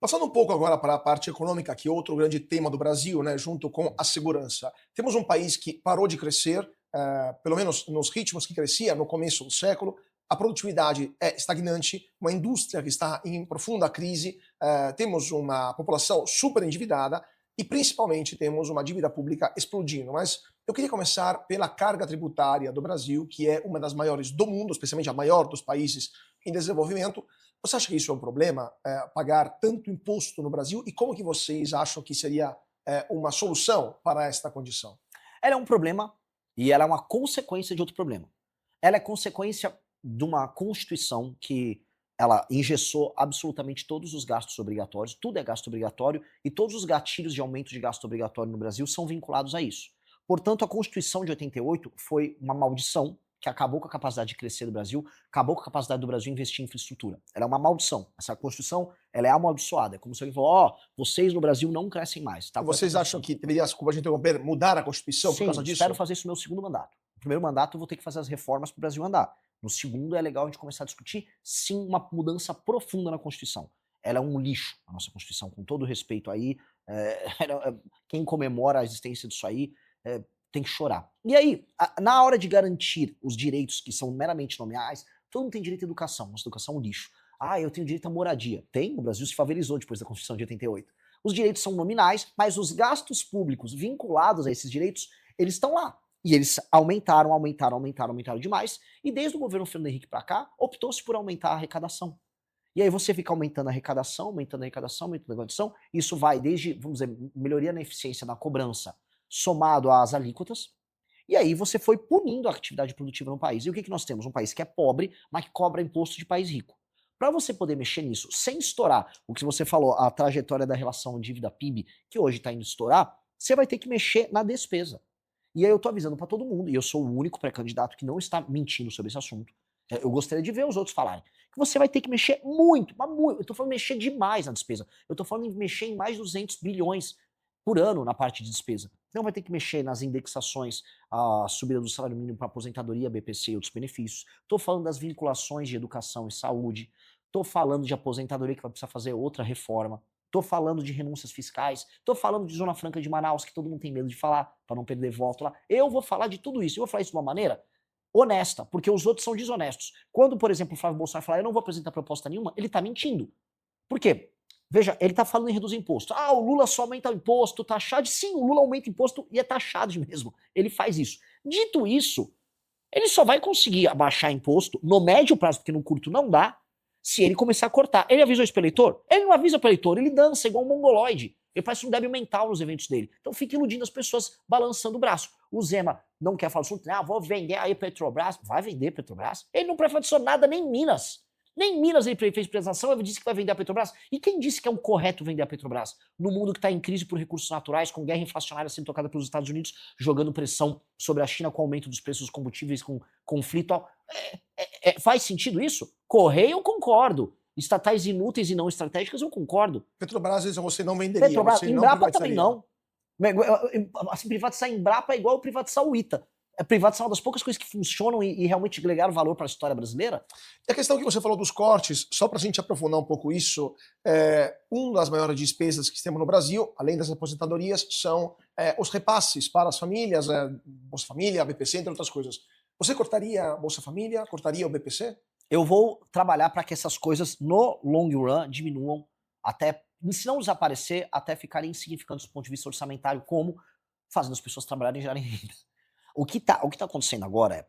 Passando um pouco agora para a parte econômica, que é outro grande tema do Brasil, né, junto com a segurança. Temos um país que parou de crescer, pelo menos nos ritmos que crescia no começo do século. A produtividade é estagnante, uma indústria que está em profunda crise, temos uma população super endividada e principalmente temos uma dívida pública explodindo. Mas eu queria começar pela carga tributária do Brasil, que é uma das maiores do mundo, especialmente a maior dos países em desenvolvimento. Você acha que isso é um problema, pagar tanto imposto no Brasil? E como que vocês acham que seria uma solução para esta condição? Ela é um problema e ela é uma consequência de outro problema. Ela é consequência de uma Constituição que ela engessou absolutamente todos os gastos obrigatórios, tudo é gasto obrigatório, e todos os gatilhos de aumento de gasto obrigatório no Brasil são vinculados a isso. Portanto, a Constituição de 88 foi uma maldição que acabou com a capacidade de crescer do Brasil, acabou com a capacidade do Brasil investir em infraestrutura. Ela é uma maldição. Essa Constituição, ela é amaldiçoada. É como se alguém falou, ó, vocês no Brasil não crescem mais. Tá E com essa vocês acham Constituição. que deveria, desculpa a gente interromper, mudar a Constituição por Sim, causa disso? espero fazer isso no meu segundo mandato. No primeiro mandato eu vou ter que fazer as reformas para o Brasil andar. No segundo é legal a gente começar a discutir, sim, uma mudança profunda na Constituição. Ela é um lixo, a nossa Constituição, com todo respeito aí. Quem comemora a existência disso aí tem que chorar. E aí, na hora de garantir os direitos que são meramente nominais, todo mundo tem direito à educação, nossa educação é um lixo. Ah, eu tenho direito à moradia. Tem, o Brasil se favorizou depois da Constituição de 88. Os direitos são nominais, mas os gastos públicos vinculados a esses direitos, eles estão lá. E eles aumentaram demais. E desde o governo Fernando Henrique para cá, optou-se por aumentar a arrecadação. E aí você fica aumentando a arrecadação, aumentando a arrecadação. Isso vai desde, vamos dizer, melhoria na eficiência na cobrança, somado às alíquotas. E aí você foi punindo a atividade produtiva no país. E o que nós temos? Um país que é pobre, mas que cobra imposto de país rico. Para você poder mexer nisso sem estourar o que você falou, a trajetória da relação dívida-PIB, que hoje está indo estourar, você vai ter que mexer na despesa. E aí eu tô avisando para todo mundo, e eu sou o único pré-candidato que não está mentindo sobre esse assunto. Eu gostaria de ver os outros falarem. Que você vai ter que mexer muito, mas muito. Eu tô falando mexer demais na despesa. Eu tô falando em mexer em mais de 200 bilhões por ano na parte de despesa. Então vai ter que mexer nas indexações, a subida do salário mínimo para aposentadoria, BPC e outros benefícios. Tô falando das vinculações de educação e saúde. Tô falando de aposentadoria que vai precisar fazer outra reforma. Tô falando de renúncias fiscais, tô falando de Zona Franca de Manaus, que todo mundo tem medo de falar, para não perder voto lá. Eu vou falar de tudo isso. Eu vou falar isso de uma maneira honesta, porque os outros são desonestos. Quando, por exemplo, o Flávio Bolsonaro falar, eu não vou apresentar proposta nenhuma, ele tá mentindo. Por quê? Veja, ele tá falando em reduzir imposto. Ah, o Lula só aumenta o imposto, taxado. Sim, o Lula aumenta imposto e é taxado mesmo. Ele faz isso. Dito isso, ele só vai conseguir abaixar imposto no médio prazo, porque no curto não dá, se ele começar a cortar. Ele avisou isso pro eleitor? Ele não avisa pro eleitor, ele dança igual um mongoloide. Ele parece um débil mental nos eventos dele. Então fica iludindo as pessoas balançando o braço. O Zema não quer falar o assunto, vou vender aí Petrobras. Vai vender Petrobras? Ele não privatizou nada, nem Minas. Nem Minas ele fez privatização, ele disse que vai vender a Petrobras. E quem disse que é um correto vender a Petrobras? No mundo que está em crise por recursos naturais, com guerra inflacionária sendo tocada pelos Estados Unidos, jogando pressão sobre a China com o aumento dos preços dos combustíveis, com conflito. Faz sentido isso? Correio eu concordo. Estatais inúteis e não estratégicas eu concordo. Petrobras, você não venderia, Petrobras, você não Embrapa também privatizaria. não. Assim, privatizar Embrapa é igual privatizar o ITA. Privatizar uma das poucas coisas que funcionam e realmente agregaram valor para a história brasileira. E a questão que você falou dos cortes, só para a gente aprofundar um pouco isso, uma das maiores despesas que temos no Brasil, além das aposentadorias, são os repasses para as famílias, Bolsa Família, BPC, entre outras coisas. Você cortaria a Bolsa Família, cortaria o BPC? Eu vou trabalhar para que essas coisas, no long run, diminuam, até, se não desaparecer, até ficarem insignificantes do ponto de vista orçamentário, como fazendo as pessoas trabalharem e gerarem renda. O que tá acontecendo agora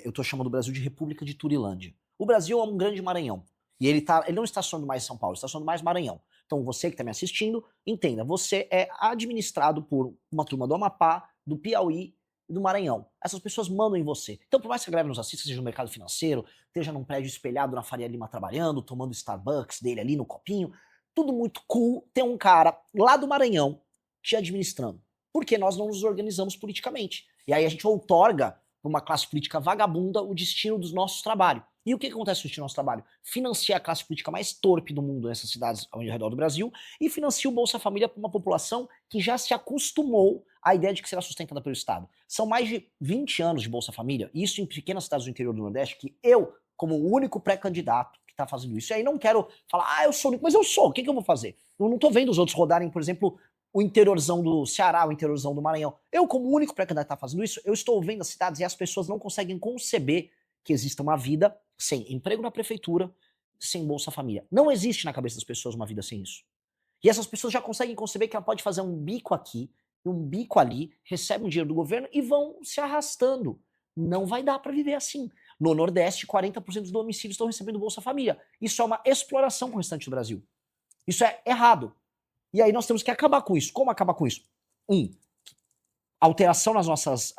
eu tô chamando o Brasil de República de Turilândia. O Brasil é um grande Maranhão. E ele não está sonhando mais São Paulo, ele está sonhando mais Maranhão. Então você que está me assistindo, entenda, você é administrado por uma turma do Amapá, do Piauí e do Maranhão. Essas pessoas mandam em você. Então por mais que a galera nos assista, seja no mercado financeiro, esteja num prédio espelhado na Faria Lima trabalhando, tomando Starbucks dele ali no copinho, tudo muito cool, tem um cara lá do Maranhão te administrando. Porque nós não nos organizamos politicamente. E aí a gente outorga para uma classe política vagabunda o destino dos nossos trabalhos. E o que acontece no destino do nosso trabalho? Financia a classe política mais torpe do mundo nessas cidades ao redor do Brasil e financia o Bolsa Família para uma população que já se acostumou à ideia de que será sustentada pelo Estado. São mais de 20 anos de Bolsa Família, e isso em pequenas cidades do interior do Nordeste, que eu, como o único pré-candidato que tá fazendo isso. E aí não quero falar, eu sou o único, mas eu sou, o que eu vou fazer? Eu não tô vendo os outros rodarem, por exemplo, o interiorzão do Ceará, o interiorzão do Maranhão. Eu, como único pré-candidato que tá fazendo isso, eu estou vendo as cidades e as pessoas não conseguem conceber que exista uma vida sem emprego na prefeitura, sem Bolsa Família. Não existe na cabeça das pessoas uma vida sem isso. E essas pessoas já conseguem conceber que ela pode fazer um bico aqui, um bico ali, recebe um dinheiro do governo e vão se arrastando. Não vai dar para viver assim. No Nordeste, 40% dos domicílios estão recebendo Bolsa Família. Isso é uma exploração com o restante do Brasil. Isso é errado. E aí nós temos que acabar com isso. Como acabar com isso? Alteração nas nossas.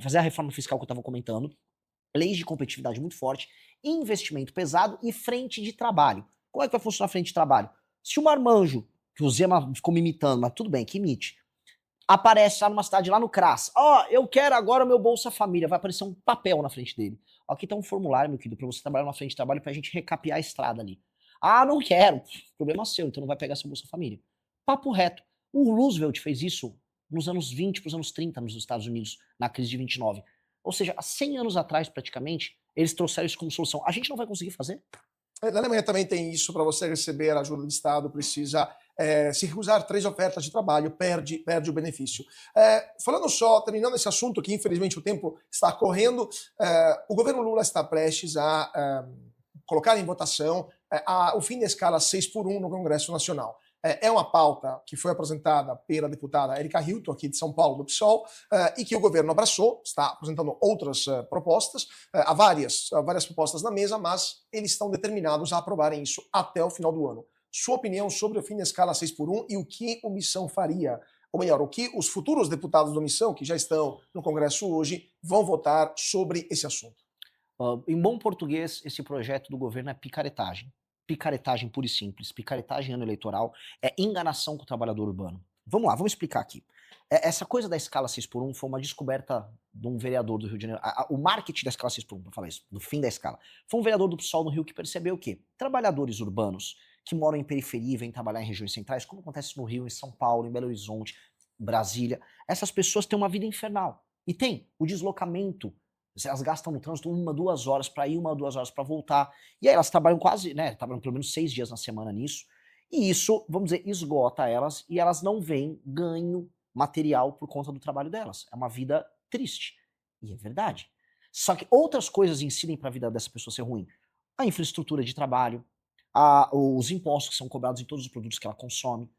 Fazer a reforma fiscal que eu estava comentando, leis de competitividade muito forte, investimento pesado e frente de trabalho. Como é que vai funcionar a frente de trabalho? Se o marmanjo, que o Zema ficou me imitando, mas tudo bem, que imite, aparece lá numa cidade, lá no CRAS, eu quero agora o meu Bolsa Família, vai aparecer um papel na frente dele. Aqui tá um formulário, meu querido, pra você trabalhar na frente de trabalho pra gente recapear a estrada ali. Não quero. Problema seu, então não vai pegar seu Bolsa Família. Papo reto. O Roosevelt fez isso nos anos 20 pros anos 30 nos Estados Unidos, na crise de 29. Ou seja, há 100 anos atrás, praticamente, eles trouxeram isso como solução. A gente não vai conseguir fazer? Na Alemanha também tem isso, para você receber a ajuda do Estado, precisa se recusar 3 ofertas de trabalho, perde o benefício. Falando só, terminando esse assunto, que infelizmente o tempo está correndo, o governo Lula está prestes a colocar em votação o fim da escala 6x1 no Congresso Nacional. É uma pauta que foi apresentada pela deputada Erika Hilton, aqui de São Paulo, do PSOL, e que o governo abraçou, está apresentando outras propostas, há várias propostas na mesa, mas eles estão determinados a aprovarem isso até o final do ano. Sua opinião sobre o fim da escala 6x1 e o que o Missão faria, ou melhor, o que os futuros deputados do Missão, que já estão no Congresso hoje, vão votar sobre esse assunto? Em bom português, esse projeto do governo é picaretagem. Picaretagem pura e simples. Picaretagem ano eleitoral é enganação com o trabalhador urbano. Vamos lá, vamos explicar aqui. Essa coisa da escala 6x1 foi uma descoberta de um vereador do Rio de Janeiro. O marketing da escala 6x1, para falar isso, do fim da escala. Foi um vereador do PSOL no Rio que percebeu o quê? Trabalhadores urbanos que moram em periferia e vêm trabalhar em regiões centrais, como acontece no Rio, em São Paulo, em Belo Horizonte, Brasília, essas pessoas têm uma vida infernal. E tem o deslocamento. Elas gastam no trânsito 1, 2 horas para ir, 1, 2 horas para voltar. E aí elas trabalham trabalham pelo menos 6 dias na semana nisso. E isso, vamos dizer, esgota elas e elas não veem ganho material por conta do trabalho delas. É uma vida triste. E é verdade. Só que outras coisas incidem para a vida dessa pessoa ser ruim. A infraestrutura de trabalho, os impostos que são cobrados em todos os produtos que ela consome,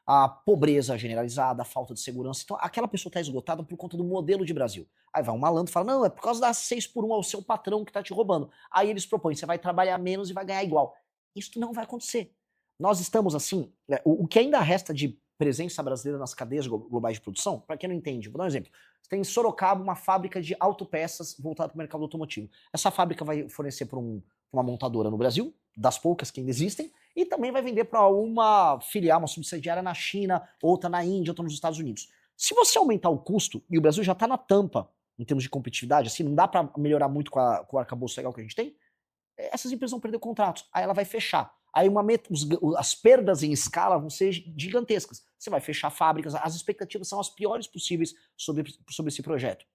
a pobreza generalizada, a falta de segurança. Então, aquela pessoa está esgotada por conta do modelo de Brasil. Aí vai um malandro e fala, não, é por causa da 6x1, é o seu patrão que está te roubando. Aí eles propõem, você vai trabalhar menos e vai ganhar igual. Isso não vai acontecer. Nós estamos assim, o que ainda resta de presença brasileira nas cadeias globais de produção, para quem não entende, vou dar um exemplo. Você tem em Sorocaba uma fábrica de autopeças voltada para o mercado automotivo. Essa fábrica vai fornecer para uma montadora no Brasil, das poucas que ainda existem, e também vai vender para uma filial, uma subsidiária na China, outra na Índia, outra nos Estados Unidos. Se você aumentar o custo, e o Brasil já está na tampa em termos de competitividade, assim, não dá para melhorar muito com o arcabouço legal que a gente tem, essas empresas vão perder contratos, aí ela vai fechar. Aí as perdas em escala vão ser gigantescas. Você vai fechar fábricas, as expectativas são as piores possíveis sobre esse projeto.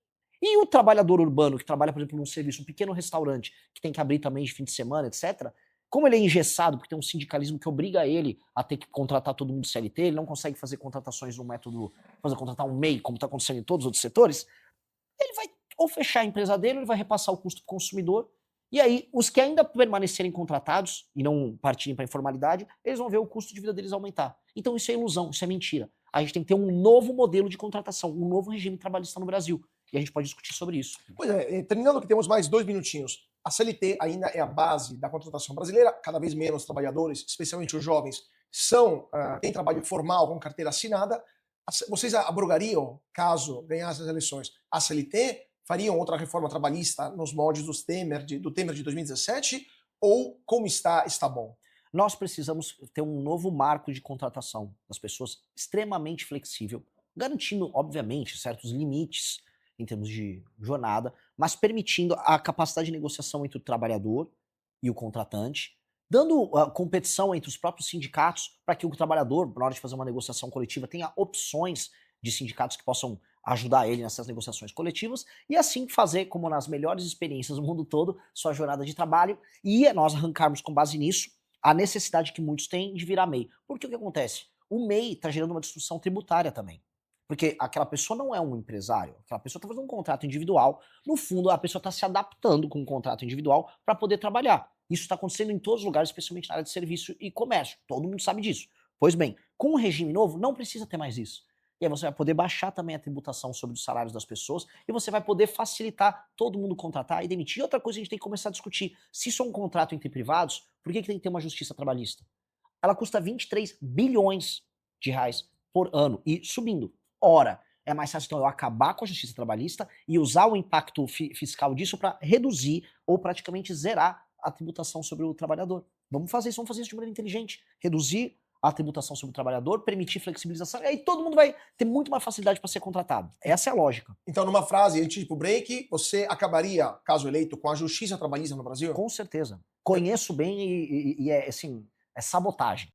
E o trabalhador urbano que trabalha, por exemplo, num serviço, um pequeno restaurante, que tem que abrir também de fim de semana, etc., como ele é engessado, porque tem um sindicalismo que obriga ele a ter que contratar todo mundo CLT, ele não consegue fazer contratações no método, contratar um MEI, como está acontecendo em todos os outros setores, ele vai ou fechar a empresa dele, ele vai repassar o custo para o consumidor, e aí os que ainda permanecerem contratados e não partirem para a informalidade, eles vão ver o custo de vida deles aumentar. Então isso é ilusão, isso é mentira. A gente tem que ter um novo modelo de contratação, um novo regime trabalhista no Brasil. E a gente pode discutir sobre isso. Pois é, terminando que temos mais 2 minutinhos. A CLT ainda é a base da contratação brasileira, cada vez menos trabalhadores, especialmente os jovens, têm trabalho formal com carteira assinada. Vocês abrogariam, caso ganhassem as eleições, a CLT? Fariam outra reforma trabalhista nos moldes do Temer de 2017? Ou como está bom? Nós precisamos ter um novo marco de contratação das pessoas extremamente flexível, garantindo, obviamente, certos limites em termos de jornada, mas permitindo a capacidade de negociação entre o trabalhador e o contratante, dando competição entre os próprios sindicatos para que o trabalhador, na hora de fazer uma negociação coletiva, tenha opções de sindicatos que possam ajudar ele nessas negociações coletivas e assim fazer, como nas melhores experiências do mundo todo, sua jornada de trabalho e nós arrancarmos com base nisso a necessidade que muitos têm de virar MEI. Porque o que acontece? O MEI está gerando uma discussão tributária também. Porque aquela pessoa não é um empresário, aquela pessoa está fazendo um contrato individual. No fundo, a pessoa está se adaptando com um contrato individual para poder trabalhar. Isso está acontecendo em todos os lugares, especialmente na área de serviço e comércio. Todo mundo sabe disso. Pois bem, com o regime novo, não precisa ter mais isso. E aí você vai poder baixar também a tributação sobre os salários das pessoas e você vai poder facilitar todo mundo contratar e demitir. E outra coisa que a gente tem que começar a discutir, se isso é um contrato entre privados, por que tem que ter uma justiça trabalhista? Ela custa 23 bilhões de reais por ano e subindo. Ora, é mais fácil então eu acabar com a justiça trabalhista e usar o impacto fiscal disso para reduzir ou praticamente zerar a tributação sobre o trabalhador. Vamos fazer isso de maneira inteligente. Reduzir a tributação sobre o trabalhador, permitir flexibilização, e aí todo mundo vai ter muito mais facilidade para ser contratado. Essa é a lógica. Então, numa frase, antes de ir pro break, você acabaria, caso eleito, com a justiça trabalhista no Brasil? Com certeza. Conheço bem e é assim, é sabotagem.